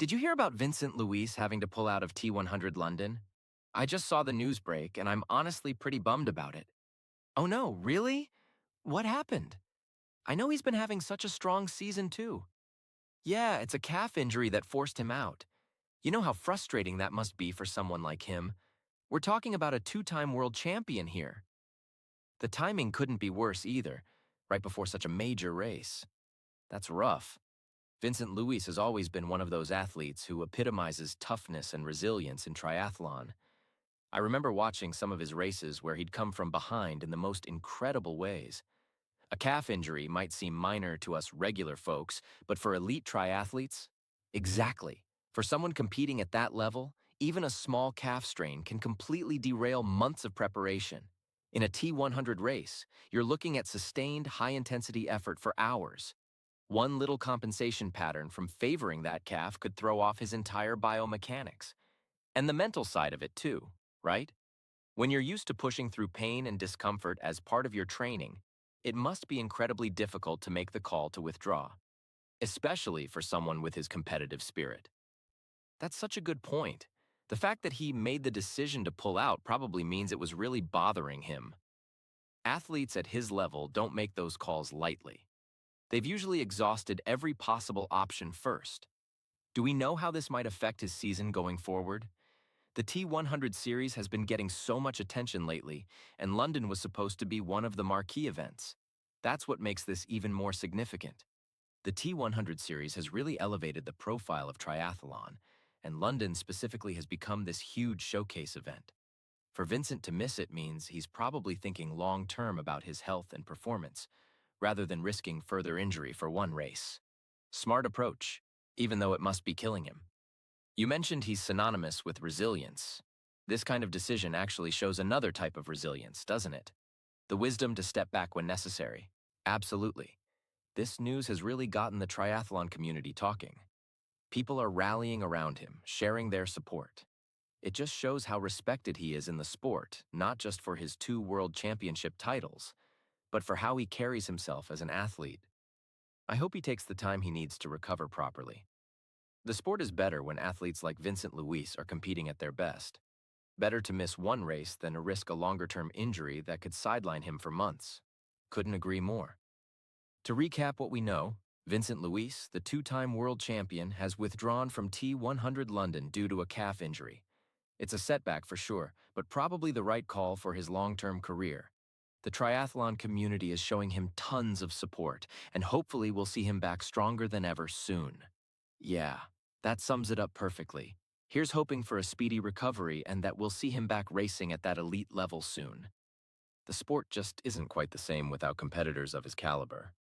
Did you hear about Vincent Luis having to pull out of T100 London? I just saw the news break and I'm honestly pretty bummed about it. Oh no, really? What happened? I know he's been having such a strong season too. Yeah, it's a calf injury that forced him out. You know how frustrating that must be for someone like him. We're talking about a two-time world champion here. The timing couldn't be worse either, right before such a major race. That's rough. Vincent Luis has always been one of those athletes who epitomizes toughness and resilience in triathlon. I remember watching some of his races where he'd come from behind in the most incredible ways. A calf injury might seem minor to us regular folks, but for elite triathletes, exactly. For someone competing at that level, even a small calf strain can completely derail months of preparation. In a T100 race, you're looking at sustained high-intensity effort for hours. One little compensation pattern from favoring that calf could throw off his entire biomechanics. And the mental side of it too, right? When you're used to pushing through pain and discomfort as part of your training, it must be incredibly difficult to make the call to withdraw, especially for someone with his competitive spirit. That's such a good point. The fact that he made the decision to pull out probably means it was really bothering him. Athletes at his level don't make those calls lightly. They've usually exhausted every possible option first. Do we know how this might affect his season going forward? The T100 series has been getting so much attention lately, and London was supposed to be one of the marquee events. That's what makes this even more significant. The T100 series has really elevated the profile of triathlon, and London specifically has become this huge showcase event. For Vincent to miss it means he's probably thinking long-term about his health and performance, rather than risking further injury for one race. Smart approach, even though it must be killing him. You mentioned he's synonymous with resilience. This kind of decision actually shows another type of resilience, doesn't it? The wisdom to step back when necessary. Absolutely. This news has really gotten the triathlon community talking. People are rallying around him, sharing their support. It just shows how respected he is in the sport, not just for his 2 world championship titles, but for how he carries himself as an athlete. I hope he takes the time he needs to recover properly. The sport is better when athletes like Vincent Luis are competing at their best. Better to miss one race than to risk a longer-term injury that could sideline him for months. Couldn't agree more. To recap what we know, Vincent Luis, the 2-time world champion, has withdrawn from T100 London due to a calf injury. It's a setback for sure, but probably the right call for his long-term career. The triathlon community is showing him tons of support, and hopefully we'll see him back stronger than ever soon. Yeah, that sums it up perfectly. Here's hoping for a speedy recovery and that we'll see him back racing at that elite level soon. The sport just isn't quite the same without competitors of his caliber.